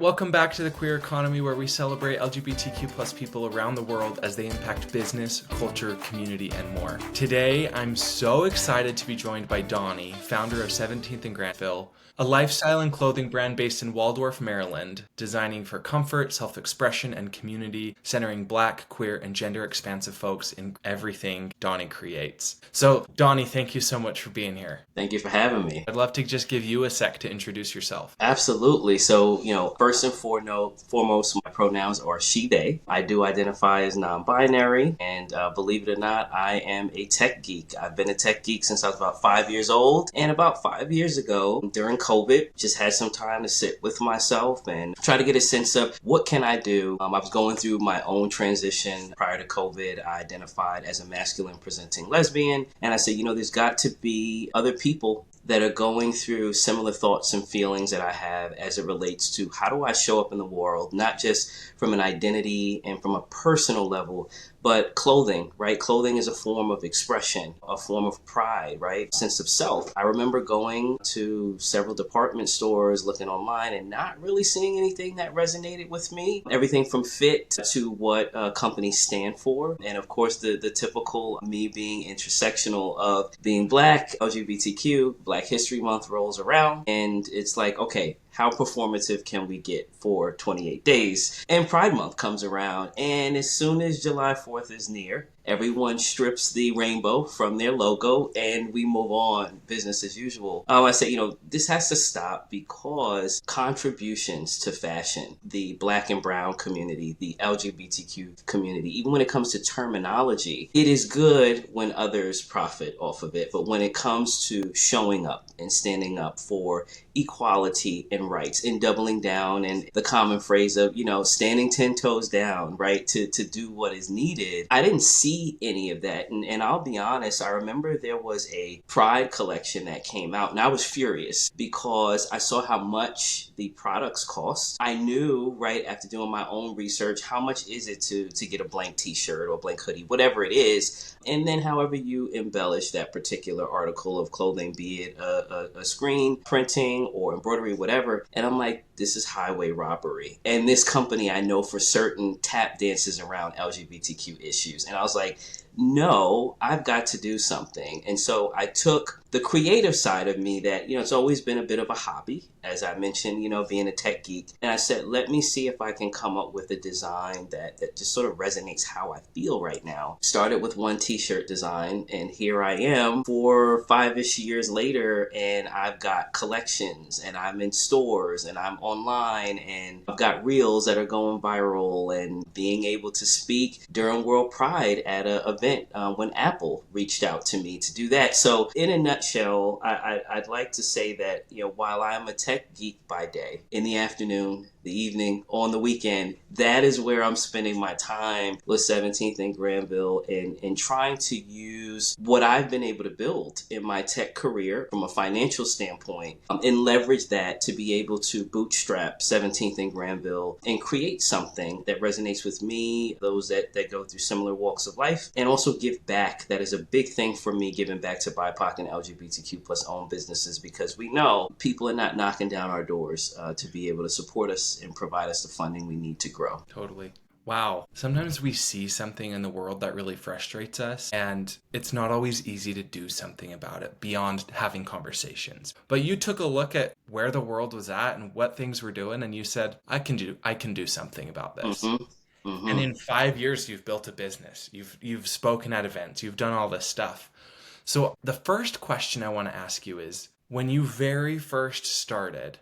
Welcome back to The Queer Economy, where we celebrate LGBTQ plus people around the world as they impact business, culture, community, and more. Today, I'm so excited to be joined by Donny, founder of 17th and Granville, a lifestyle and clothing brand based in Waldorf, Maryland, designing for comfort, self-expression, and community, centering Black, queer, and gender-expansive folks in everything Donny creates. So, Donny, thank you so much for being here. Thank you for having me. I'd love to just give you a sec to introduce yourself. Absolutely. So, first and foremost, my pronouns are she, they. I do identify as non-binary, and believe it or not, I am a tech geek. I've been a tech geek since I was about 5 years old, and about 5 years ago, during COVID, just had some time to sit with myself and try to get a sense of what can I do. I was going through my own transition prior to COVID. I identified as a masculine presenting lesbian, and I said, there's got to be other people that are going through similar thoughts and feelings that I have as it relates to how do I show up in the world, not just from an identity and from a personal level, but clothing, right? Clothing is a form of expression, a form of pride, right? Sense of self. I remember going to several department stores, looking online and not really seeing anything that resonated with me. Everything from fit to what companies stand for. And of course, the typical me being intersectional of being Black, LGBTQ, Black History Month rolls around. And it's like, okay, how performative can we get for 28 days? And Pride Month comes around, and as soon as July 4th is near, everyone strips the rainbow from their logo and we move on, business as usual. I say, this has to stop because contributions to fashion, the Black and brown community, the LGBTQ community, even when it comes to terminology, it is good when others profit off of it. But when it comes to showing up and standing up for equality and rights and doubling down and the common phrase of, standing 10 toes down, right, to do what is needed, I didn't see any of that. And I'll be honest, I remember there was a Pride collection that came out and I was furious because I saw how much the products cost. I knew right after doing my own research, how much is it to get a blank t-shirt or a blank hoodie, whatever it is. And then however you embellish that particular article of clothing, be it a screen printing or embroidery, whatever. And I'm like, this is highway robbery. And this company I know for certain tap dances around LGBTQ issues. And I was like, no, I've got to do something. And so I took the creative side of me that, it's always been a bit of a hobby, as I mentioned, being a tech geek. And I said, let me see if I can come up with a design that just sort of resonates how I feel right now. Started with one t-shirt design, and here I am 4 or 5-ish years later, and I've got collections, and I'm in stores, and I'm online, and I've got reels that are going viral, and being able to speak during World Pride at an event when Apple reached out to me to do that. So in a nutshell, I'd like to say that, while I'm a tech geek by day, in the afternoon, the evening, on the weekend, that is where I'm spending my time with 17th and Granville and trying to use what I've been able to build in my tech career from a financial standpoint and leverage that to be able to bootstrap 17th and Granville and create something that resonates with me, those that go through similar walks of life, and also give back. That is a big thing for me, giving back to BIPOC and LGBTQ plus owned businesses, because we know people are not knocking down our doors to be able to support us and provide us the funding we need to grow. Totally. Wow. Sometimes we see something in the world that really frustrates us, and it's not always easy to do something about it beyond having conversations. But you took a look at where the world was at and what things were doing, and you said, I can do something about this. Mm-hmm. Mm-hmm. And in 5 years, you've built a business. You've spoken at events. You've done all this stuff. So the first question I want to ask you is, when you very first started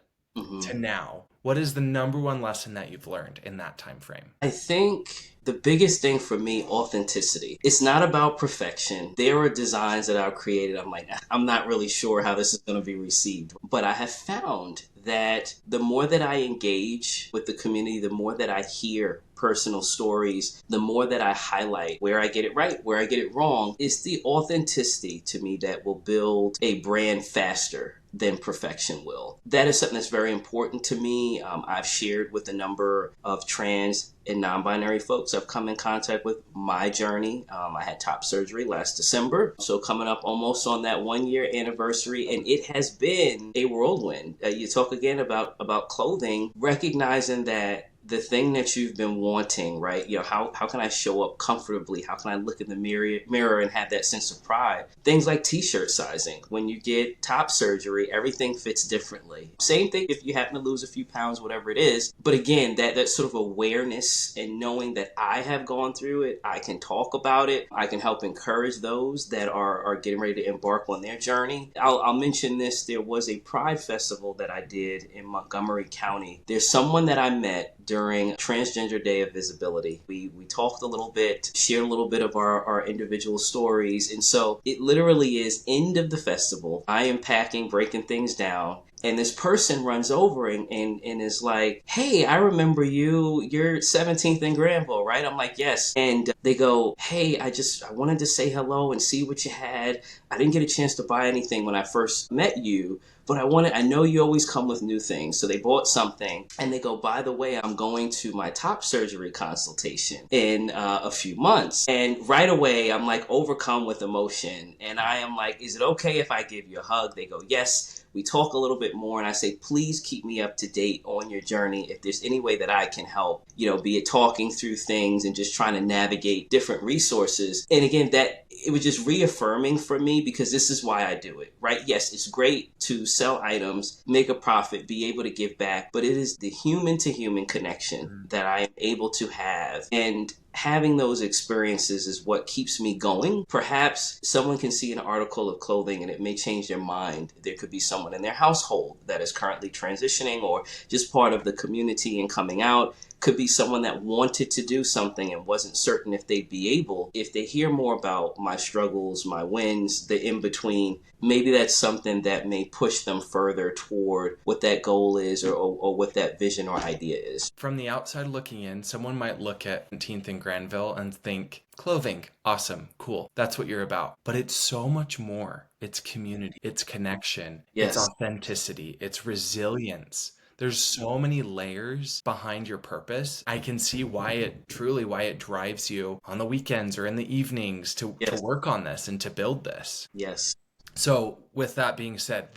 to now, what is the number one lesson that you've learned in that time frame? I think the biggest thing for me, authenticity. It's not about perfection. There are designs that I've created. I'm like, I'm not really sure how this is going to be received. But I have found that the more that I engage with the community, the more that I hear personal stories, the more that I highlight where I get it right, where I get it wrong, it's the authenticity to me that will build a brand faster then perfection will. That is something that's very important to me. I've shared with a number of trans and non-binary folks I've come in contact with my journey. I had top surgery last December, so coming up almost on that 1-year anniversary, and it has been a whirlwind. You talk again about clothing, recognizing that the thing that you've been wanting, right? How can I show up comfortably? How can I look in the mirror and have that sense of pride? Things like t-shirt sizing. When you get top surgery, everything fits differently. Same thing if you happen to lose a few pounds, whatever it is. But again, that sort of awareness and knowing that I have gone through it, I can talk about it. I can help encourage those that are getting ready to embark on their journey. I'll mention this. There was a Pride Festival that I did in Montgomery County. There's someone that I met during Transgender Day of Visibility. We talked a little bit, shared a little bit of our individual stories. And so it literally is end of the festival. I am packing, breaking things down. And this person runs over and is like, hey, I remember you. You're 17th in Granville, right? I'm like, yes. And they go, hey, I wanted to say hello and see what you had. I didn't get a chance to buy anything when I first met you, but I know you always come with new things. So they bought something and they go, by the way, I'm going to my top surgery consultation in a few months. And right away, I'm like overcome with emotion. And I am like, is it okay if I give you a hug? They go, yes. We talk a little bit more and I say, please keep me up to date on your journey. If there's any way that I can help, be it talking through things and just trying to navigate different resources. And again, that it was just reaffirming for me because this is why I do it, right? Yes, it's great to sell items, make a profit, be able to give back, but it is the human to human connection that I am able to have. And having those experiences is what keeps me going. Perhaps someone can see an article of clothing and it may change their mind. There could be someone in their household that is currently transitioning or just part of the community and coming out. Could be someone that wanted to do something and wasn't certain if they'd be able. If they hear more about my struggles, my wins, the in-between, maybe that's something that may push them further toward what that goal is or what that vision or idea is. From the outside looking in, someone might look at 17th and Granville and think, clothing, awesome, cool, that's what you're about. But it's so much more. It's community, it's connection, Yes. It's authenticity, it's resilience. There's so many layers behind your purpose. I can see why it drives you on the weekends or in the evenings to work on this and to build this. Yes. So with that being said,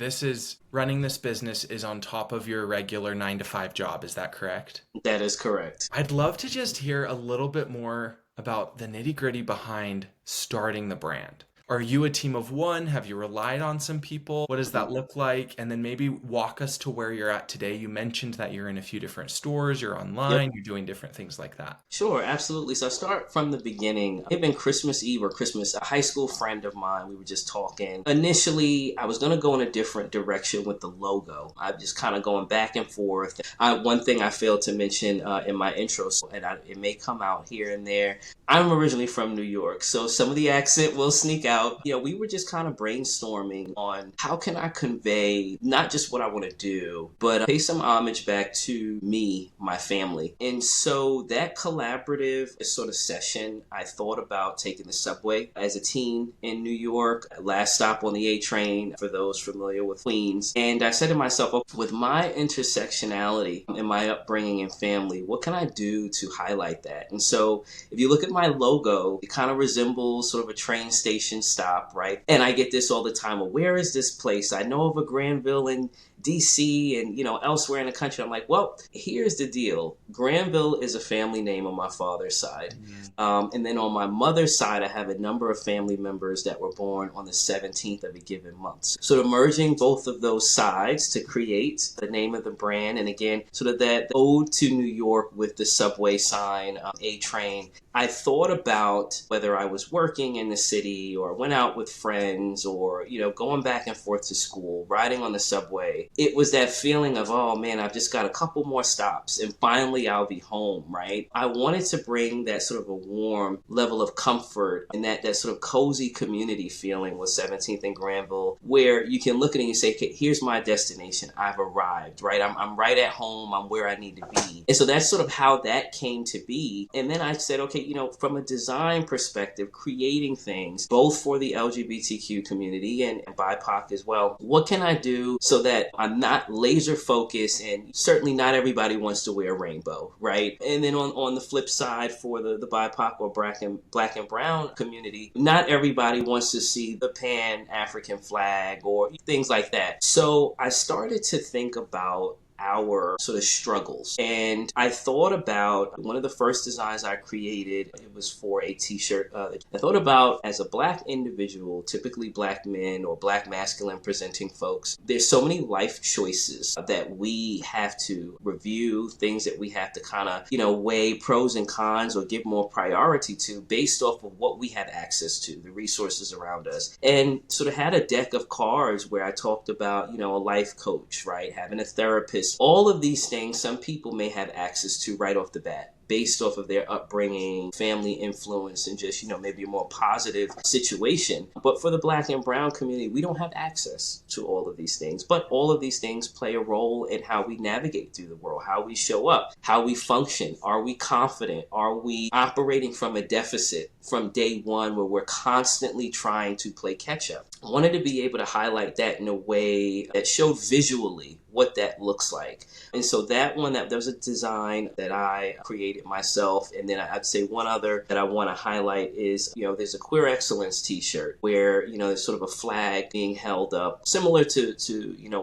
running this business is on top of your regular 9-to-5 job. Is that correct? That is correct. I'd love to just hear a little bit more about the nitty-gritty behind starting the brand. Are you a team of one? Have you relied on some people? What does that look like? And then maybe walk us to where you're at today. You mentioned that you're in a few different stores, you're online, You're doing different things like that. Sure, absolutely. So I start from the beginning. It had been Christmas Eve or Christmas. A high school friend of mine, we were just talking. Initially, I was going to go in a different direction with the logo. I'm just kind of going back and forth. One thing I failed to mention in my intro, and it may come out here and there. I'm originally from New York, so some of the accent will sneak out. We were just kind of brainstorming on how can I convey not just what I want to do, but pay some homage back to me, my family. And so that collaborative sort of session, I thought about taking the subway as a teen in New York, last stop on the A train for those familiar with Queens. And I said to myself, with my intersectionality and my upbringing and family, what can I do to highlight that? And so if you look at my logo, it kind of resembles sort of a train station stop, right? And I get this all the time. Well, where is this place? I know of a Granville in DC and, elsewhere in the country. I'm like, well, here's the deal. Granville is a family name on my father's side. And then on my mother's side, I have a number of family members that were born on the 17th of a given month. So merging both of those sides to create the name of the brand. And again, sort of that ode to New York with the subway sign, A train. I thought about whether I was working in the city or went out with friends or, going back and forth to school, riding on the subway. it was that feeling of, oh man, I've just got a couple more stops and finally I'll be home, right? I wanted to bring that sort of a warm level of comfort and that sort of cozy community feeling with 17th and Granville, where you can look at it and you say, okay, here's my destination. I've arrived, right? I'm right at home. I'm where I need to be. And so that's sort of how that came to be. And then I said, okay, from a design perspective, creating things both for the LGBTQ community and BIPOC as well, what can I do so that I'm not laser focused, and certainly not everybody wants to wear a rainbow, right? And then on the flip side, for the BIPOC or black and brown community, not everybody wants to see the Pan-African flag or things like that. So I started to think about our sort of struggles. And I thought about one of the first designs I created. It was for a t-shirt. I thought about, as a Black individual, typically Black men or Black masculine presenting folks, there's so many life choices that we have to review, things that we have to kind of, weigh pros and cons or give more priority to based off of what we have access to, the resources around us. And sort of had a deck of cards where I talked about, a life coach, right? Having a therapist. All of these things some people may have access to right off the bat, based off of their upbringing, family influence, and just, maybe a more positive situation. But for the Black and brown community, we don't have access to all of these things. But all of these things play a role in how we navigate through the world, how we show up, how we function. Are we confident? Are we operating from a deficit from day one, where we're constantly trying to play catch up? I wanted to be able to highlight that in a way that showed visually what that looks like. And so that was a design that I created myself. And then I'd say one other that I want to highlight is, there's a Queer Excellence t-shirt where, there's sort of a flag being held up, similar to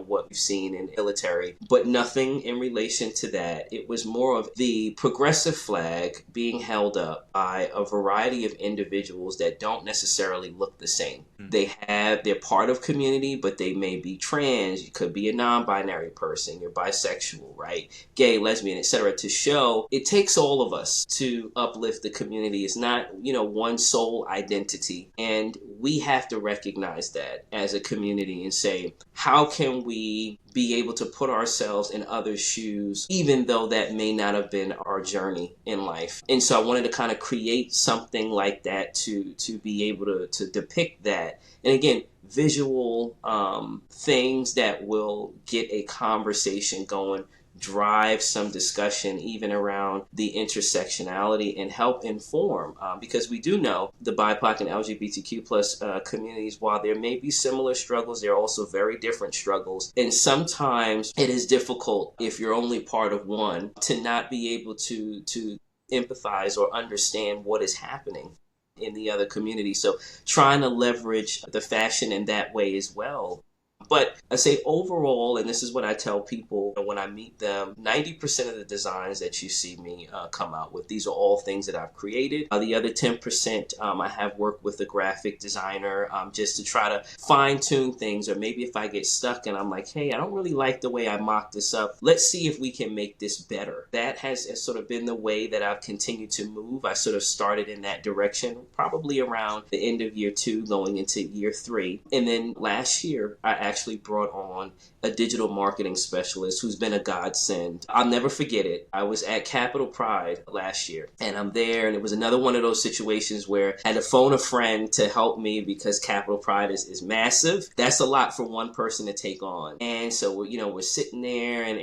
what we've seen in military, but nothing in relation to that. It was more of the progressive flag being held up by a variety of individuals that don't necessarily look the same. They're part of community, but they may be trans. You could be a non-binary person. You're bisexual, right? Gay, lesbian, etc. To show it takes all of us to uplift the community. It's not, one sole identity. And we have to recognize that as a community and say, how can we be able to put ourselves in others' shoes, even though that may not have been our journey in life? And so I wanted to kind of create something like that to be able to depict that. And again, visual things that will get a conversation going, drive some discussion even around the intersectionality, and help inform, because we do know the BIPOC and LGBTQ plus communities, while there may be similar struggles, there are also very different struggles. And sometimes it is difficult, if you're only part of one, to not be able to empathize or understand what is happening in the other community. So trying to leverage the fashion in that way as well. But I say overall, and this is what I tell people when I meet them, 90% of the designs that you see me come out with, these are all things that I've created. The other 10%, I have worked with a graphic designer just to try to fine tune things. Or maybe if I get stuck and I'm like, hey, I don't really like the way I mocked this up. Let's see if we can make this better. That has sort of been the way that I've continued to move. I sort of started in that direction probably around the end of year 2 going into year 3. And then last year, I actually brought on a digital marketing specialist who's been a godsend. I'll never forget it. I was at Capitol Pride last year, and I'm there, and it was another one of those situations where I had to phone a friend to help me because Capitol Pride is massive. That's a lot for one person to take on. And so, we're sitting there, and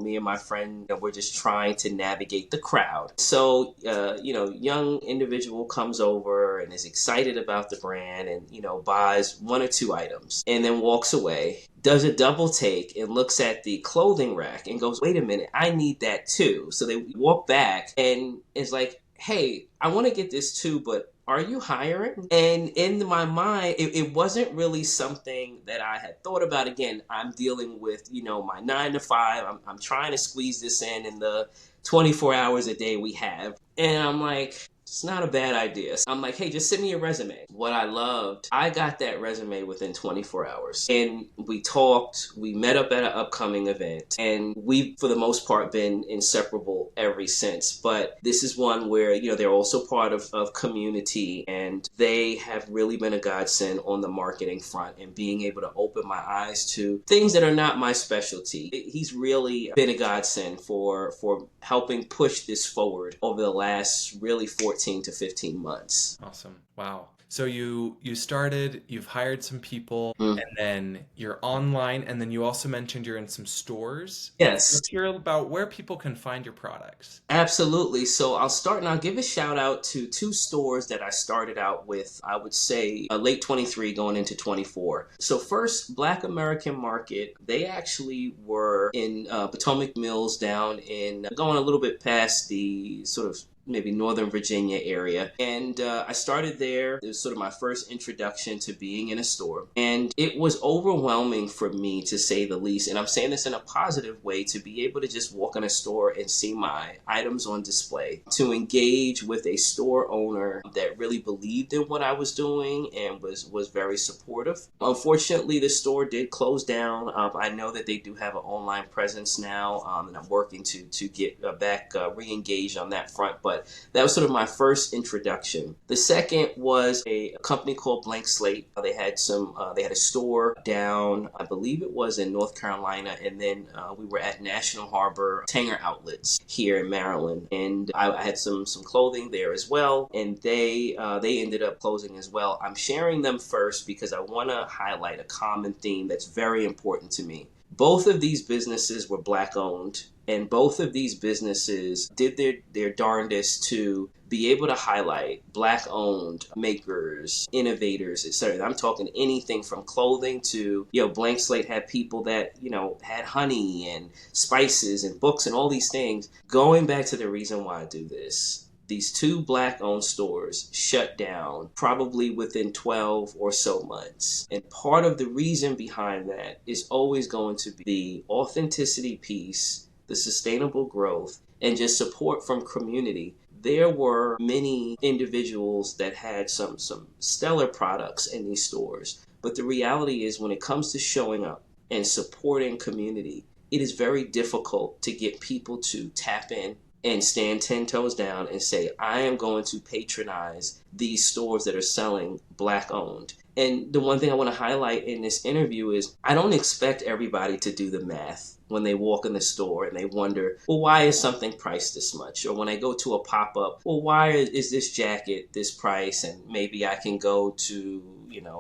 me and my friend, we're just trying to navigate the crowd. So, young individual comes over and is excited about the brand and, buys 1 or 2 items and then walks away, does a double take and looks at the clothing rack and goes, wait a minute, I need that too. So they walk back and is like, hey, I want to get this too, but are you hiring? And in my mind, it wasn't really something that I had thought about. Again, I'm dealing with, my 9 to 5. I'm trying to squeeze this in the 24 hours a day we have. And I'm like, It's not a bad idea. I'm like, hey, just send me your resume. What I loved, I got that resume within 24 hours. And we talked, we met up at an upcoming event, and we've, for the most part, been inseparable ever since. But this is one where, you know, they're also part of community, and they have really been a godsend on the marketing front and being able to open my eyes to things that are not my specialty. He's really been a godsend for helping push this forward over the last really 14 to 15 months. Awesome. Wow. So you started, you've hired some people, Mm. and then you're online, and then you also mentioned you're in some stores. Yes. Let's hear about where people can find your products. Absolutely. So I'll start, and I'll give a shout out to two stores that I started out with, I would say late 23 going into 24. So first, Black American Market, they actually were in Potomac Mills down in, going a little bit past the sort of maybe Northern Virginia area. And I started there. It was sort of my first introduction to being in a store. And it was overwhelming for me, to say the least. And I'm saying this in a positive way, to be able to just walk in a store and see my items on display, to engage with a store owner that really believed in what I was doing and was very supportive. Unfortunately, the store did close down. I know that they do have an online presence now, and I'm working to get back re-engaged on that front. But that was sort of my first introduction. The second was a company called Blank Slate. They had a store down, I believe it was in North Carolina, and then we were at National Harbor Tanger Outlets here in Maryland, and I had some clothing there as well, and they ended up closing as well. I'm sharing them first because I want to highlight a common theme that's very important to me. Both of these businesses were Black owned, and both of these businesses did their darndest to be able to highlight Black owned makers, innovators, etc. I'm talking anything from clothing to, Blank Slate had people that, had honey and spices and books and all these things. Going back to the reason why I do this, these two Black owned stores shut down probably within 12 or so months. And part of the reason behind that is always going to be the authenticity piece, the sustainable growth, and just support from community. There were many individuals that had some stellar products in these stores. But the reality is, when it comes to showing up and supporting community, it is very difficult to get people to tap in and stand 10 toes down and say, I am going to patronize these stores that are selling Black owned. And the one thing I want to highlight in this interview is, I don't expect everybody to do the math when they walk in the store and they wonder, well, why is something priced this much? Or when I go to a pop-up, well, why is this jacket this price? And maybe I can go to,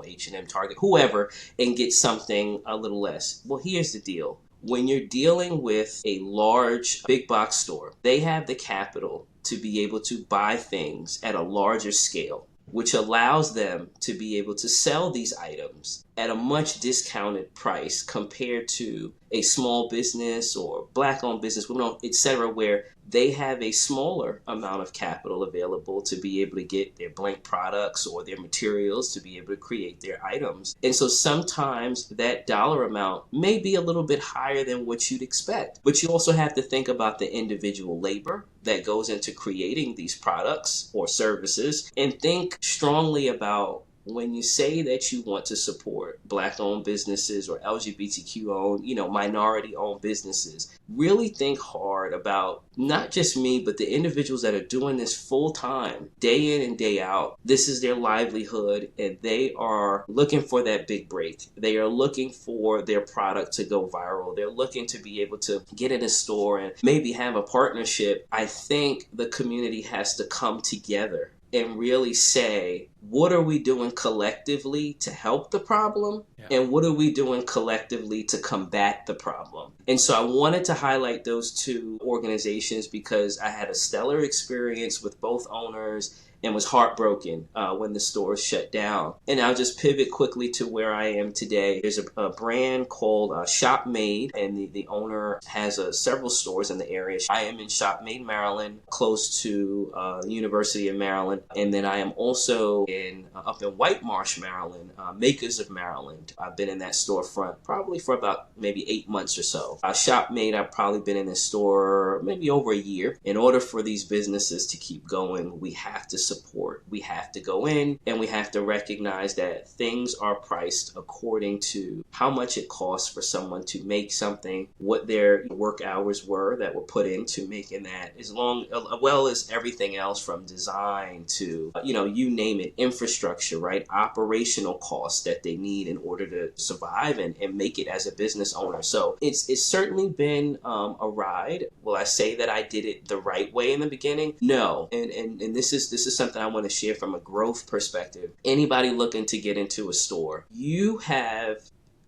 H&M, Target, whoever, and get something a little less. Well, here's the deal. When you're dealing with a large big box store, they have the capital to be able to buy things at a larger scale, which allows them to be able to sell these items at a much discounted price compared to a small business or Black-owned business, etc., where they have a smaller amount of capital available to be able to get their blank products or their materials to be able to create their items. And so sometimes that dollar amount may be a little bit higher than what you'd expect. But you also have to think about the individual labor that goes into creating these products or services, and think strongly about, when you say that you want to support Black-owned businesses or LGBTQ-owned, minority-owned businesses, really think hard about not just me, but the individuals that are doing this full-time, day in and day out. This is their livelihood, and they are looking for that big break. They are looking for their product to go viral. They're looking to be able to get in a store and maybe have a partnership. I think the community has to come together and really say, what are we doing collectively to help the problem? Yeah. And what are we doing collectively to combat the problem? And so I wanted to highlight those two organizations because I had a stellar experience with both owners, and was heartbroken when the stores shut down. And I'll just pivot quickly to where I am today. There's a brand called Shop Made, and the owner has several stores in the area. I am in Shop Made, Maryland, close to the University of Maryland. And then I am also up in White Marsh, Maryland, Makers of Maryland. I've been in that storefront probably for about maybe 8 months or so. Shop Made, I've probably been in this store maybe over a year. In order for these businesses to keep going, we have to support. We have to go in and we have to recognize that things are priced according to how much it costs for someone to make something, what their work hours were that were put into making that, as well as everything else from design to, you name it, infrastructure, right? Operational costs that they need in order to survive and make it as a business owner. So it's certainly been a ride. Will I say that I did it the right way in the beginning? No. And this is something I want to share from a growth perspective. Anybody looking to get into a store, you have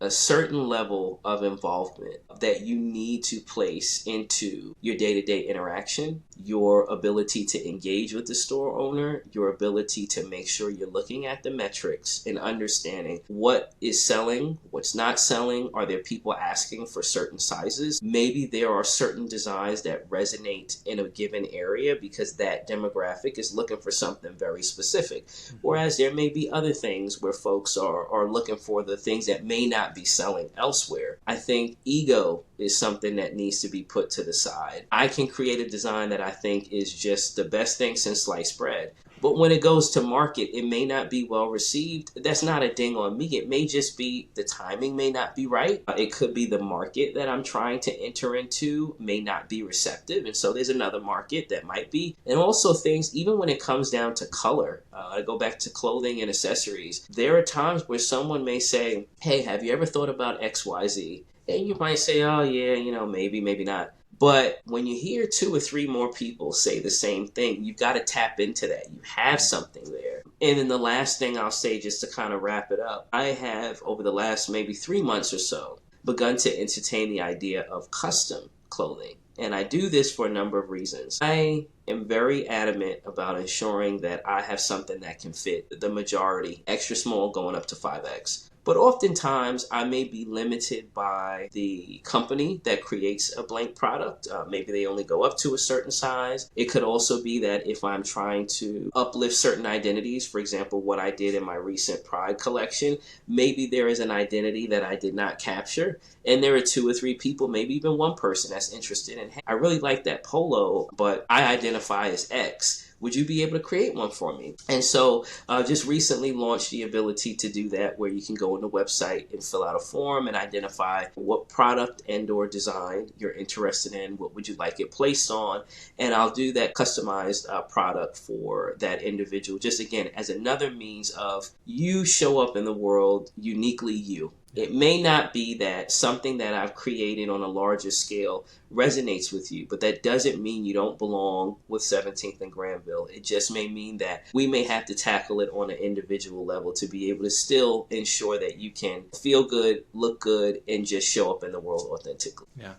a certain level of involvement that you need to place into your day-to-day interaction, your ability to engage with the store owner, your ability to make sure you're looking at the metrics and understanding what is selling, what's not selling. Are there people asking for certain sizes? Maybe there are certain designs that resonate in a given area because that demographic is looking for something very specific. Whereas there may be other things where folks are looking for the things that may not be selling elsewhere. I think ego is something that needs to be put to the side. I can create a design that I think is just the best thing since sliced bread. But when it goes to market, it may not be well received. That's not a ding on me. It may just be the timing may not be right. It could be the market that I'm trying to enter into may not be receptive. And so there's another market that might be. And also things, even when it comes down to color, I go back to clothing and accessories. There are times where someone may say, hey, have you ever thought about XYZ? And you might say, oh yeah, maybe, maybe not. But when you hear 2 or 3 more people say the same thing, you've got to tap into that. You have something there. And then the last thing I'll say, just to kind of wrap it up, I have over the last maybe 3 months or so begun to entertain the idea of custom clothing. And I do this for a number of reasons. I am very adamant about ensuring that I have something that can fit the majority, extra small going up to 5X. But oftentimes I may be limited by the company that creates a blank product. Maybe they only go up to a certain size. It could also be that if I'm trying to uplift certain identities, for example, what I did in my recent Pride collection, maybe there is an identity that I did not capture. And there are 2 or 3 people, maybe even one person that's interested in, hey, I really like that polo, but I identify as X. Would you be able to create one for me? And so just recently launched the ability to do that, where you can go on the website and fill out a form and identify what product and or design you're interested in, what would you like it placed on, and I'll do that customized product for that individual, just again as another means of you show up in the world uniquely you. It may not be that something that I've created on a larger scale resonates with you, but that doesn't mean you don't belong with 17th and Granville. It just may mean that we may have to tackle it on an individual level to be able to still ensure that you can feel good, look good, and just show up in the world authentically. Yeah,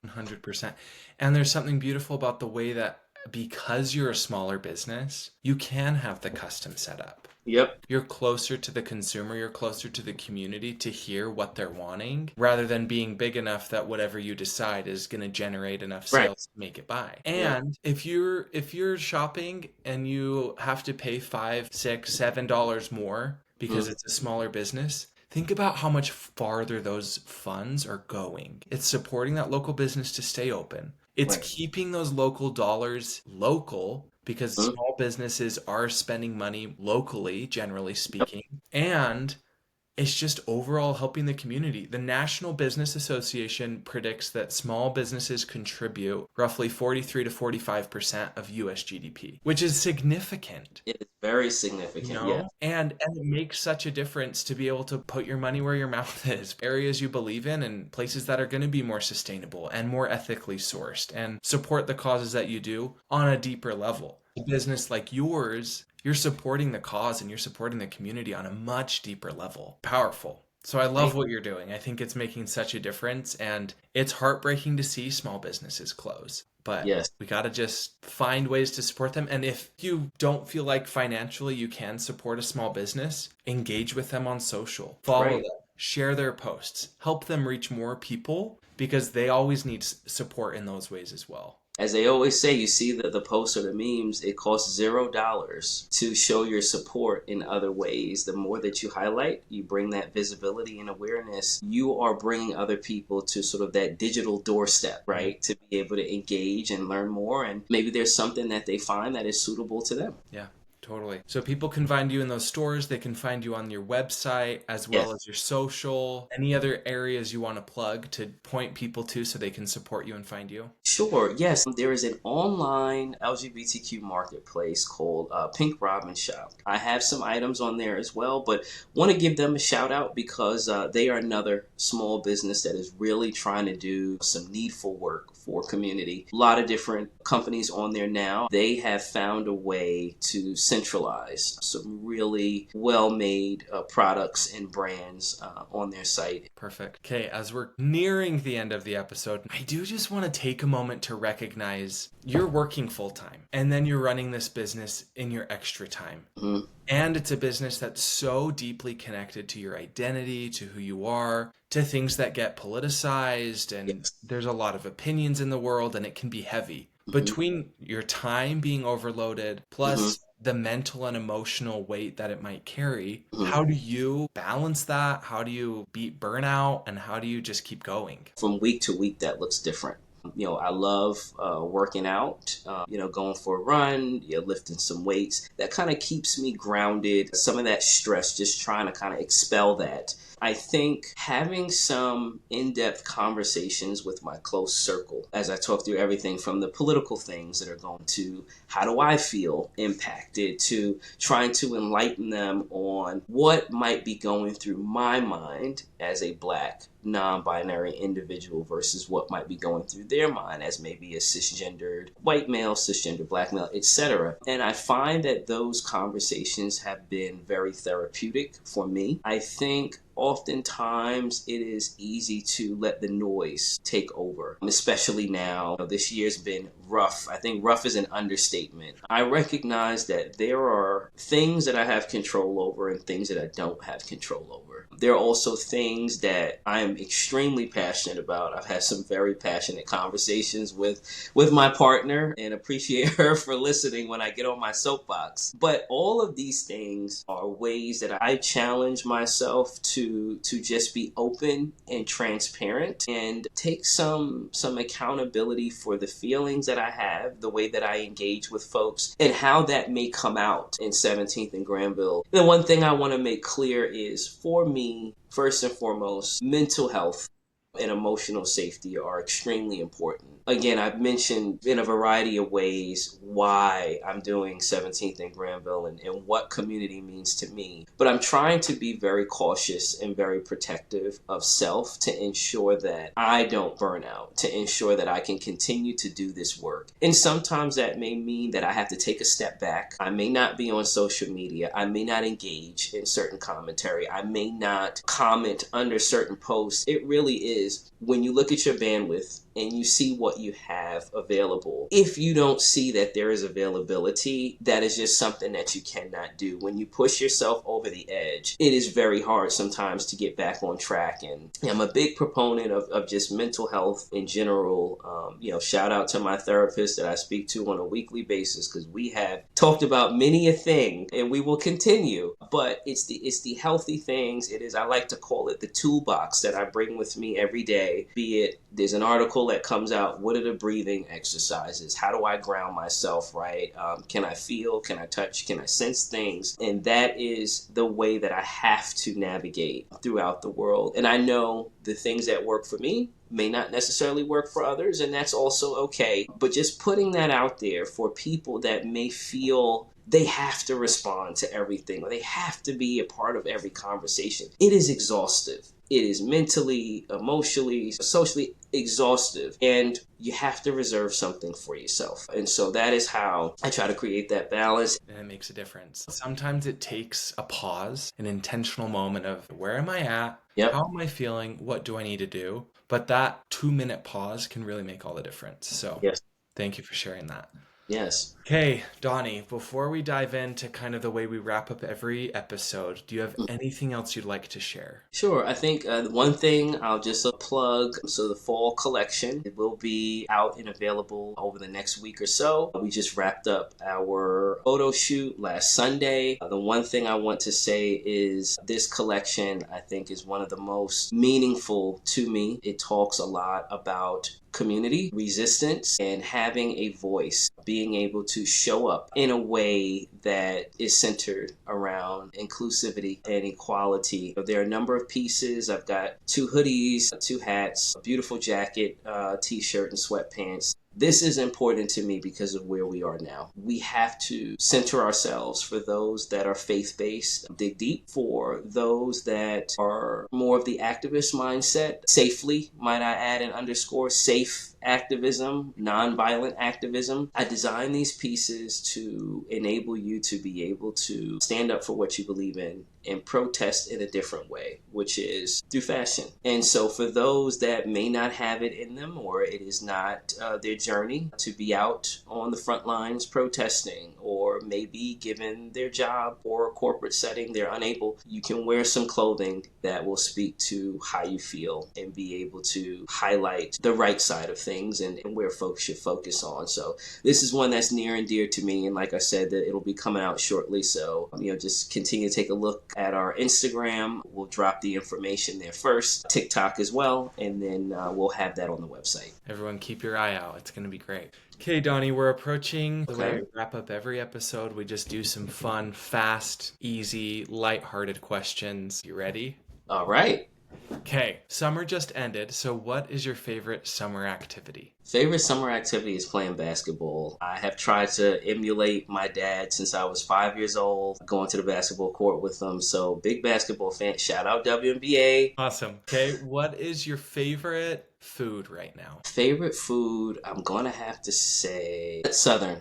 100%. And there's something beautiful about the way that because you're a smaller business, you can have the custom setup. Yep. You're closer to the consumer, you're closer to the community to hear what they're wanting, rather than being big enough that whatever you decide is going to generate enough sales to make it buy. And if you're shopping and you have to pay $5, $6, $7 more because it's a smaller business, think about how much farther those funds are going. It's supporting that local business to stay open. It's keeping those local dollars local, because small businesses are spending money locally, generally speaking. And it's just overall helping the community. The National Business Association predicts that small businesses contribute roughly 43 to 45% of US GDP, which is significant. It is very significant, yeah. And it makes such a difference to be able to put your money where your mouth is. Areas you believe in and places that are going to be more sustainable and more ethically sourced, and support the causes that you do on a deeper level. A business like yours, you're supporting the cause and you're supporting the community on a much deeper level. Powerful. So I love what you're doing. I think it's making such a difference, and it's heartbreaking to see small businesses close. But Yes. we got to just find ways to support them. And if you don't feel like financially you can support a small business, engage with them on social, follow Right. them, share their posts, help them reach more people because they always need support in those ways as well. As they always say, you see the posts or the memes, it costs $0 to show your support in other ways. The more that you highlight, you bring that visibility and awareness, you are bringing other people to sort of that digital doorstep, right? To be able to engage and learn more. And maybe there's something that they find that is suitable to them. Yeah. Totally. So people can find you in those stores. They can find you on your website as well Yes. as your social. Any other areas you want to plug to point people to so they can support you and find you? Sure. Yes. There is an online LGBTQ marketplace called Pink Robin Shop. I have some items on there as well, but want to give them a shout out because they are another small business that is really trying to do some needful work for community. A lot of different companies on there now. They have found a way to centralize some really well-made products and brands on their site. Perfect. Okay, as we're nearing the end of the episode, I do just want to take a moment to recognize you're working full time and then you're running this business in your extra time. Mm-hmm. And it's a business that's so deeply connected to your identity, to who you are, to things that get politicized, and Yes. there's a lot of opinions in the world, and it can be heavy. Mm-hmm. Between your time being overloaded, plus the mental and emotional weight that it might carry, how do you balance that? How do you beat burnout? And how do you just keep going? From week to week, that looks different. I love working out, going for a run, lifting some weights. That kind of keeps me grounded. Some of that stress, just trying to kind of expel that. I think having some in-depth conversations with my close circle as I talk through everything from the political things that are going to how do I feel impacted to trying to enlighten them on what might be going through my mind as a Black non-binary individual versus what might be going through their mind as maybe a cisgendered white male, cisgendered Black male, etc. And I find that those conversations have been very therapeutic for me. I think oftentimes it is easy to let the noise take over, especially now. This year's been rough. I think rough is an understatement. I recognize that there are things that I have control over and things that I don't have control over. There are also things that I am extremely passionate about. I've had some very passionate conversations with my partner and appreciate her for listening when I get on my soapbox. But all of these things are ways that I challenge myself to just be open and transparent and take some accountability for the feelings that I have, the way that I engage with folks, and how that may come out in 17th and Granville. The one thing I want to make clear is, for me, first and foremost, mental health and emotional safety are extremely important. Again, I've mentioned in a variety of ways why I'm doing 17th and Granville and what community means to me. But I'm trying to be very cautious and very protective of self to ensure that I don't burn out, to ensure that I can continue to do this work. And sometimes that may mean that I have to take a step back. I may not be on social media. I may not engage in certain commentary. I may not comment under certain posts. It really is, when you look at your bandwidth and you see what you have available, if you don't see that there is availability, that is just something that you cannot do. When you push yourself over the edge, it is very hard sometimes to get back on track. And I'm a big proponent of just mental health in general. Shout out to my therapist that I speak to on a weekly basis, because we have talked about many a thing and we will continue. But it's the healthy things. It is, I like to call it the toolbox that I bring with me every day. Be it, there's an article that comes out, what are the breathing exercises? How do I ground myself, right? Can I feel? Can I touch? Can I sense things? And that is the way that I have to navigate throughout the world. And I know the things that work for me may not necessarily work for others, and that's also okay. But just putting that out there for people that may feel they have to respond to everything, or they have to be a part of every conversation. It is exhaustive. It is mentally, emotionally, socially exhaustive, and you have to reserve something for yourself. And so that is how I try to create that balance. And it makes a difference. Sometimes it takes a pause, an intentional moment of where am I at? Yep. How am I feeling? What do I need to do? But that 2-minute pause can really make all the difference. So Yes. thank you for sharing that. Yes. Okay, Donny, before we dive into kind of the way we wrap up every episode, do you have anything else you'd like to share? Sure. I think one thing I'll just plug. So the fall collection, it will be out and available over the next week or so. We just wrapped up our photo shoot last Sunday. The one thing I want to say is this collection, I think, is one of the most meaningful to me. It talks a lot about community, resistance, and having a voice, being able to show up in a way that is centered around inclusivity and equality. There are a number of pieces. I've got 2 hoodies, 2 hats, a beautiful jacket, t-shirt, and sweatpants. This is important to me because of where we are now. We have to center ourselves for those that are faith-based, dig deep for those that are more of the activist mindset, safely, might I add and underscore, safe activism, nonviolent activism. I designed these pieces to enable you to be able to stand up for what you believe in and protest in a different way, which is through fashion. And so for those that may not have it in them, or it is not their journey to be out on the front lines protesting, or maybe given their job or a corporate setting, they're unable, you can wear some clothing that will speak to how you feel and be able to highlight the right side of things and where folks should focus on. So this is one that's near and dear to me. And like I said, that it'll be coming out shortly. So, just continue to take a look at our Instagram. We'll drop the information there first, TikTok as well, and then we'll have that on the website. Everyone keep your eye out. It's going to be great. Okay, Donny, we're approaching the way we wrap up every episode. We just do some fun, fast, easy, lighthearted questions. You ready? All right. Okay, summer just ended, so what is your favorite summer activity? Favorite summer activity is playing basketball. I have tried to emulate my dad since I was 5 years old, going to the basketball court with him. So big basketball fan. Shout out WNBA. Awesome. Okay, what is your favorite food right now? Favorite food, I'm going to have to say Southern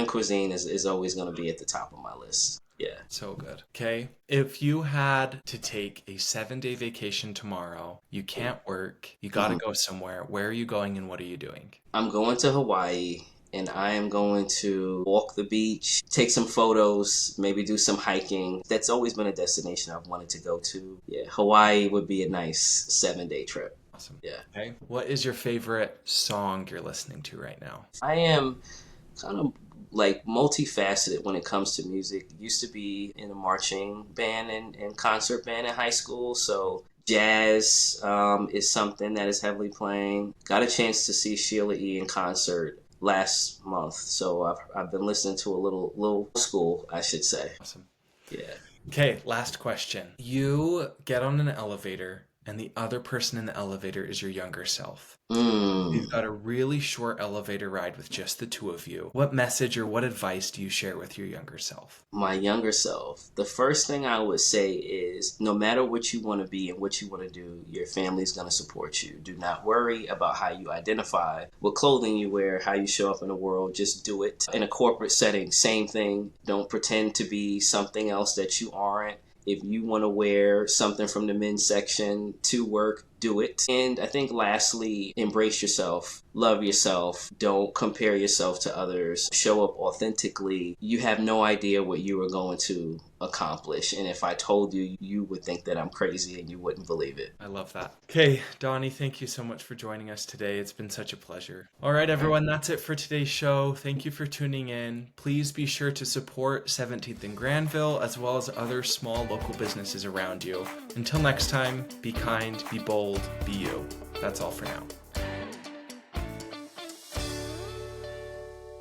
cuisine is always going to be at the top of my list. Yeah. So good. Okay. If you had to take a 7-day vacation tomorrow, you can't work, you got to go somewhere. Where are you going and what are you doing? I'm going to Hawaii and I am going to walk the beach, take some photos, maybe do some hiking. That's always been a destination I've wanted to go to. Yeah. Hawaii would be a nice 7-day trip. Awesome. Yeah. Okay. What is your favorite song you're listening to right now? I am kind of multifaceted when it comes to music. Used to be in a marching band and concert band in high school, so jazz is something that is heavily playing. Got a chance to see Sheila E. in concert last month, so I've been listening to a little school, I should say. Awesome. Yeah. Okay, last question. You get on an elevator and the other person in the elevator is your younger self. You've got a really short elevator ride with just the two of you. What message or what advice do you share with your younger self? My younger self, the first thing I would say is no matter what you want to be and what you want to do, your family's going to support you. Do not worry about how you identify, what clothing you wear, how you show up in the world. Just do it. In a corporate setting, same thing. Don't pretend to be something else that you aren't. If you want to wear something from the men's section to work, do it. And I think lastly, embrace yourself, love yourself, don't compare yourself to others, show up authentically. You have no idea what you are going to accomplish. And if I told you, you would think that I'm crazy and you wouldn't believe it. I love that. Okay, Donny, thank you so much for joining us today. It's been such a pleasure. All right, everyone, that's it for today's show. Thank you for tuning in. Please be sure to support 17th in Granville as well as other small local businesses around you. Until next time, be kind, be bold, be you. That's all for now.